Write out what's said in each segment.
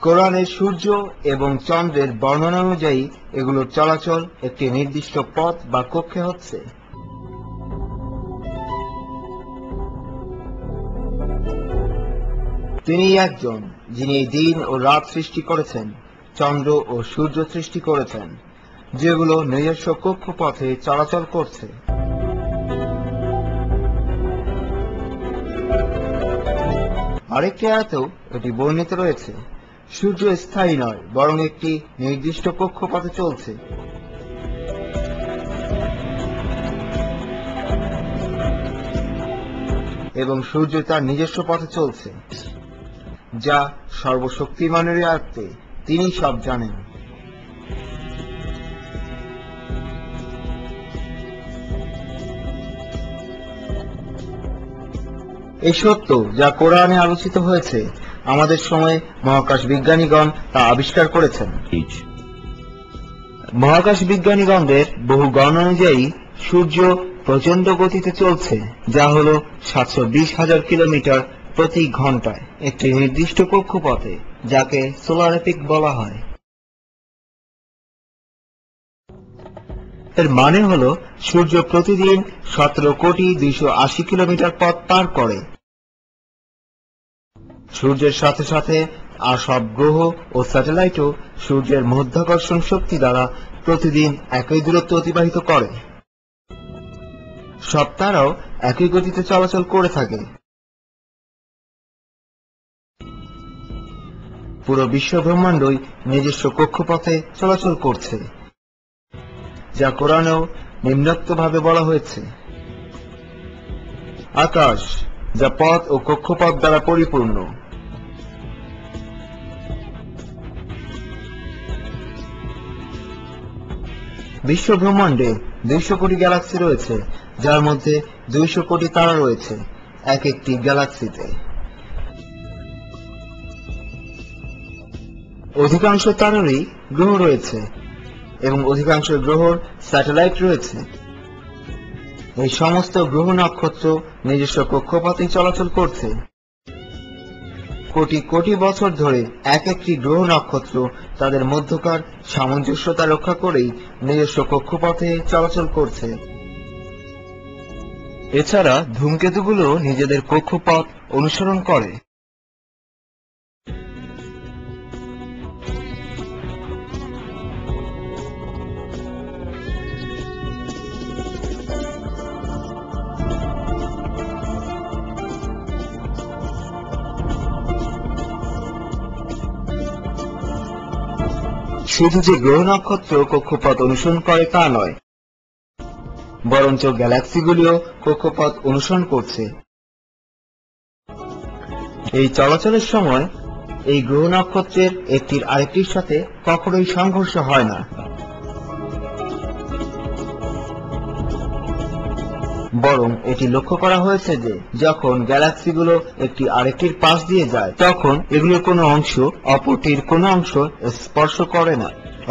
কোরআনে সূর্য এবং চন্দ্রের বর্ণনা অনুযায়ী এগুলোর চলাচল একটি নির্দিষ্ট পথ বা কক্ষে হচ্ছে। তিনি একজন যিনি দিন ও রাত সৃষ্টি করেছেন, চন্দ্র ও সূর্য সৃষ্টি করেছেন, যেগুলো নিজস্ব কক্ষপথে চলাচল করছে। আরেকটি আয়াতেও এটি বর্ণিত রয়েছে, সূর্য স্থায়ী নয় বরং একটি নির্দিষ্ট কক্ষপথে চলছে। এবং সূর্য তার নিজস্ব পথে চলছে, যা সর্বশক্তিমানের আয়ত্তে, তিনি সব জানেন। এই সত্য যা কোরআনে আলোচিত হয়েছে, আমাদের সময়ে মহাকাশ বিজ্ঞানীগণ তা আবিষ্কার করেছেন। মহাকাশ বিজ্ঞানীগণদের বহু গণনা অনুযায়ী সূর্য প্রচন্ড গতিতে চলছে, যা হল 720,000 কিলোমিটার প্রতি ঘন্টায় একটি নির্দিষ্ট কক্ষপথে, যাকে সোলার এপিক বলা হয়। এর মানে হল সূর্য প্রতিদিন 17,280 কিলোমিটার পথ পার করে। সূর্যের সাথে সাথে আর সব গ্রহ ও স্যাটেলাইটও সূর্যের মাধ্যাকর্ষণ শক্তি দ্বারা প্রতিদিন একই দূরত্ব অতিবাহিত করে। সব তারাও একই গতিতে চলাচল করে থাকে। পুরো বিশ্ব ব্রহ্মাণ্ডই নিজস্ব কক্ষপথে চলাচল করছে, যা কোরআনেও নিম্নোক্তভাবে বলা হয়েছে, আকাশ যা পথ ও কক্ষপথ দ্বারা পরিপূর্ণ। বিশ্ব ব্রহ্মাণ্ডে 200 কোটি গ্যালাক্সি রয়েছে, যার মধ্যে 200 কোটি তারা রয়েছে এক একটি গ্যালাক্সিতে। অধিকাংশ তারারই গ্রহ রয়েছে এবং অধিকাংশ গ্রহর স্যাটেলাইট রয়েছে। এই সমস্ত গ্রহ নক্ষত্র নিজস্ব কক্ষপথে চলাচল করছে। কোটি কোটি বছর ধরে এক একটি গ্রহ নক্ষত্র তাদের মধ্যকার সামঞ্জস্যতা রক্ষা করেই নিজস্ব কক্ষপথে চলাচল করছে। এছাড়া ধূমকেতুগুলো নিজেদের কক্ষপথ অনুসরণ করে। শুধু যে গ্রহ নক্ষত্র কক্ষপথ অনুসরণ করে তা নয়, বরঞ্চ গ্যালাক্সিগুলিও কক্ষপথ অনুসরণ করছে। এই চলাচলের সময় এই গ্রহ নক্ষত্রের একটির আরেকটির সাথে কখনোই সংঘর্ষ হয় না, বরং এটি লক্ষ্য করা হয়েছে যে যখন গ্যালাক্সিগুলো একটি আরেকটির পাশ দিয়ে যায়, তখন এগুলোর কোনো অংশ অপরটির কোনো অংশ স্পর্শ করে না।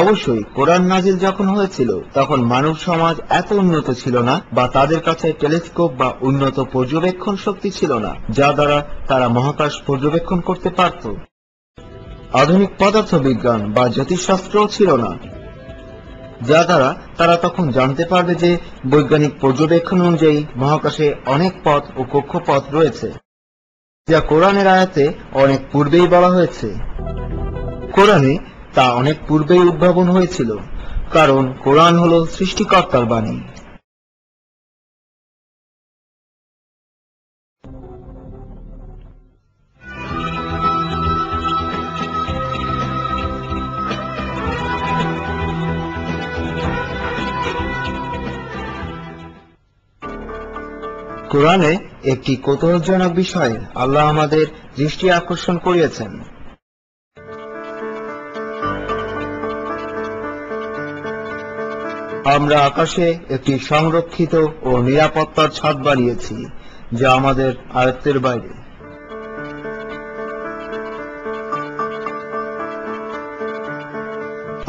অবশ্যই কোরআন নাজিল যখন হয়েছিল, তখন মানব সমাজ এত উন্নত ছিল না, বা তাদের কাছে টেলিস্কোপ বা উন্নত পর্যবেক্ষণ শক্তি ছিল না, যা দ্বারা তারা মহাকাশ পর্যবেক্ষণ করতে পারত। আধুনিক পদার্থবিজ্ঞান বা জ্যোতিষশাস্ত্রও ছিল না, যা দ্বারা তারা তখন জানতে পারবে যে বৈজ্ঞানিক পর্যবেক্ষণ অনুযায়ী মহাকাশে অনেক পথ ও কক্ষপথ রয়েছে, যা কোরআনের আয়াতে অনেক পূর্বেই বলা হয়েছে। কোরআনে তা অনেক পূর্বেই উদ্ভাবন হয়েছিল, কারণ কোরআন হল সৃষ্টিকর্তার বাণী। কোরআনে একটি কৌতূহলজনক বিষয়ে আল্লাহ আমাদের দৃষ্টি আকর্ষণ করিয়েছেন। আমরা আকাশে একটি সংরক্ষিত ও নিরাপত্তার ছাদ বানিয়েছি, যা আমাদের আয়ত্তের বাইরে।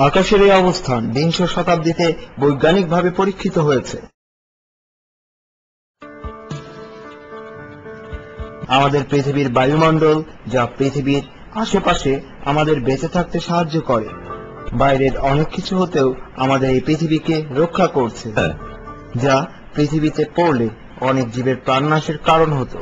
আকাশের এই অবস্থান বিংশ শতাব্দীতে বৈজ্ঞানিকভাবে পরীক্ষিত হয়েছে। আমাদের পৃথিবীর বায়ুমণ্ডল, যা পৃথিবীর আশেপাশে আমাদের বেঁচে থাকতে সাহায্য করে। বাইরের অনেক কিছু হতেও আমাদের এই পৃথিবীকে রক্ষা করছে, যা পৃথিবীতে পড়লে অনেক জীবের প্রাণনাশের কারণ হতো।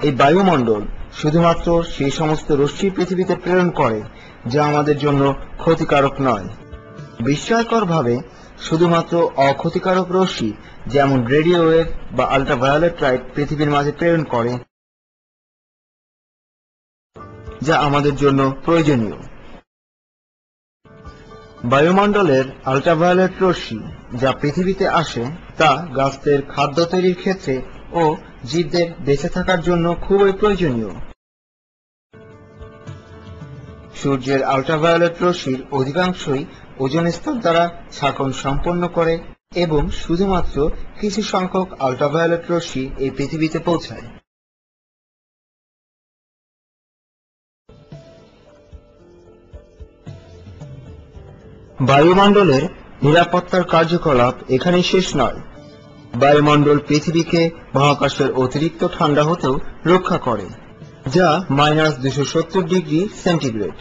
এই বায়ুমণ্ডল শুধুমাত্র সেই সমস্ত রশ্মি পৃথিবীতে প্রেরণ করে যা আমাদের জন্য ক্ষতিকারক নয়। বিস্ময়করভাবে শুধুমাত্র অক্ষতিকারক রশ্মি যেমন রেডিও ওয়েভ বা আল্ট্রাভায়োলেট লাইট পৃথিবীর মাঝে প্রেরণ করে, যা আমাদের জন্য প্রয়োজনীয়। বায়ুমণ্ডলের আল্ট্রাভায়োলেট রশ্মি যা পৃথিবীতে আসে তা গাছের খাদ্য তৈরির ক্ষেত্রে ও জীবদের বেঁচে থাকার জন্য খুবই প্রয়োজনীয়। সূর্যের আল্ট্রাভায়োলেট রশ্মির অধিকাংশই ওজোন স্তর দ্বারা ছাঁকন সম্পন্ন করে এবং শুধুমাত্র কিছু সংখ্যক আল্ট্রাভায়োলেট রশ্মি এই পৃথিবীতে পৌঁছায়। বায়ুমণ্ডলের নিরাপত্তার কার্যকলাপ এখানেই শেষ নয়। বায়ুমণ্ডল পৃথিবীকে মহাকাশের অতিরিক্ত ঠান্ডা হতেও রক্ষা করে, যা -270 ডিগ্রি সেন্টিগ্রেড।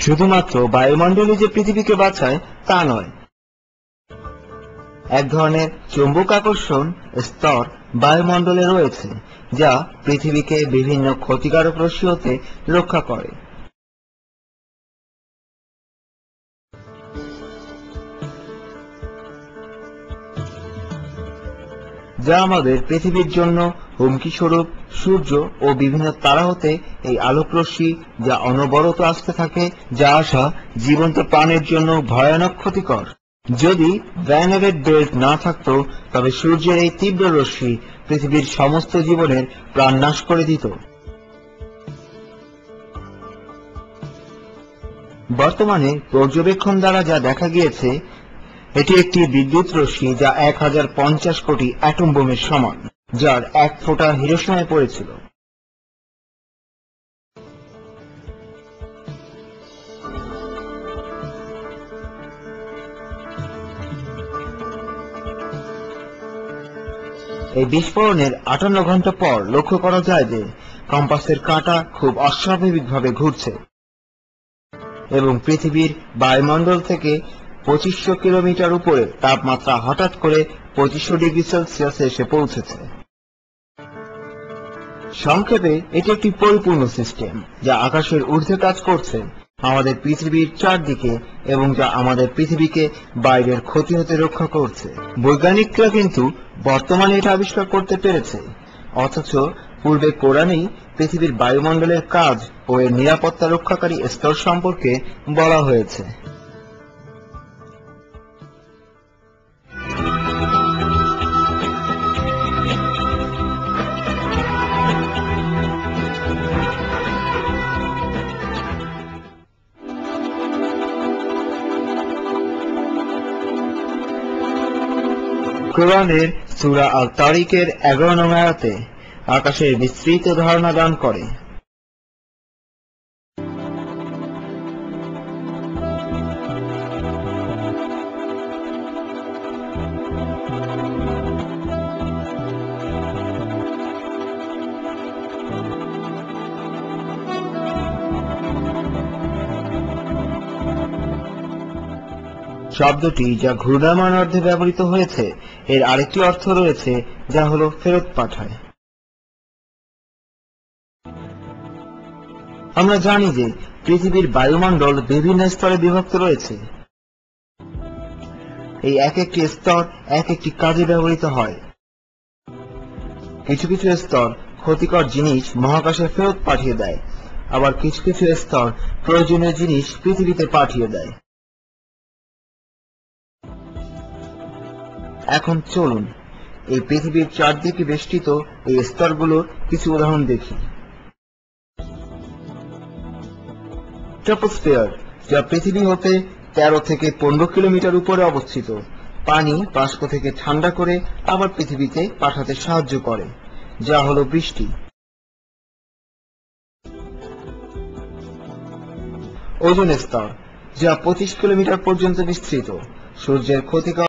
শুধুমাত্র বায়ুমণ্ডলে যে পৃথিবীকে বাঁচায় তা নয়, এক ধরনের চৌম্বক আকর্ষণ স্তর বায়ুমণ্ডলে রয়েছে যা পৃথিবীকে বিভিন্ন ক্ষতিকারক রশ্মি হতে রক্ষা করে। যা আমাদের পৃথিবীর জন্য হুমকি স্বরূপ সূর্য ও বিভিন্ন তারা হতে এই আলোক রশ্মি যা অনবরত আসতে থাকে, যা আসা জীবন্ত প্রাণের জন্য ভয়ানক ক্ষতিকর। যদি ভ্যান এভারেট বেল্ট না থাকতো তবে সূর্যের এই তীব্র রশ্মি পৃথিবীর সমস্ত জীবনের প্রাণ নাশ করে দিত। বর্তমানে পর্যবেক্ষণ দ্বারা যা দেখা গিয়েছে, এটি একটি বিদ্যুৎ রশ্মি যা 1050 কোটি অ্যাটম বোমের সমান, যার এক ফোঁটা হিরোশিমায় পড়েছিল। এই বিস্ফোরণের 58 ঘন্টা পর লক্ষ্য করা যায় যে কম্পাসের কাঁটা খুব অস্বাভাবিকভাবে ঘুরছে এবং পৃথিবীর বায়ুমণ্ডল থেকে 2500 কিলোমিটার উপরে তাপমাত্রা হঠাৎ করে 2500 ডিগ্রি সেলসিয়াসে এসে পৌঁছেছে। সংক্ষেপে এটি একটি পরিপূর্ণ সিস্টেম যা আকাশের ঊর্ধ্বে কাজ করছে আমাদের পৃথিবীর চারদিকে এবং যা আমাদের পৃথিবীকে বাইরের ক্ষতি হতে রক্ষা করছে। বৈজ্ঞানিকরা কিন্তু বর্তমানে এটা আবিষ্কার করতে পেরেছে, অথচ পূর্বে কোরআনেই পৃথিবীর বায়ুমণ্ডলের কাজ ও এর নিরাপত্তা রক্ষাকারী স্তর সম্পর্কে বলা হয়েছে। কোরআনের সূরা আল তারিকের 11 নং আয়াতে আকাশের বিস্তৃত ধারণা দান করে। শব্দটি যা ঘূর্ণায়মান অর্থে ব্যবহৃত হয়েছে এর আরেকটি অর্থ রয়েছে যা হলো ফেরত পাঠায়। আমরা জানি যে পৃথিবীর বায়ুমণ্ডল বিভিন্ন স্তরে বিভক্ত রয়েছে। এই এক একটি স্তর এক একটি কাজে ব্যবহৃত হয়। কিছু কিছু স্তর ক্ষতিকর জিনিস মহাকাশে ফেরত পাঠিয়ে দেয়, আবার কিছু কিছু স্তর প্রয়োজনীয় জিনিস পৃথিবীতে পাঠিয়ে দেয়। এখন চলুন এই পৃথিবীর চারদিকে বেষ্টিত এই স্তরগুলোর কিছু উদাহরণ দেখি। ট্রপোস্ফিয়ার, যা পৃথিবী হতে 13 থেকে 15 কিলোমিটার উপরে অবস্থিত। পানি বাষ্প থেকে ঠান্ডা করে আবার পৃথিবীতে পাঠাতে সাহায্য করে, যা হলো বৃষ্টি। ওজোন স্তর, যা 25 কিলোমিটার পর্যন্ত বিস্তৃত। সূর্যের ক্ষতিকর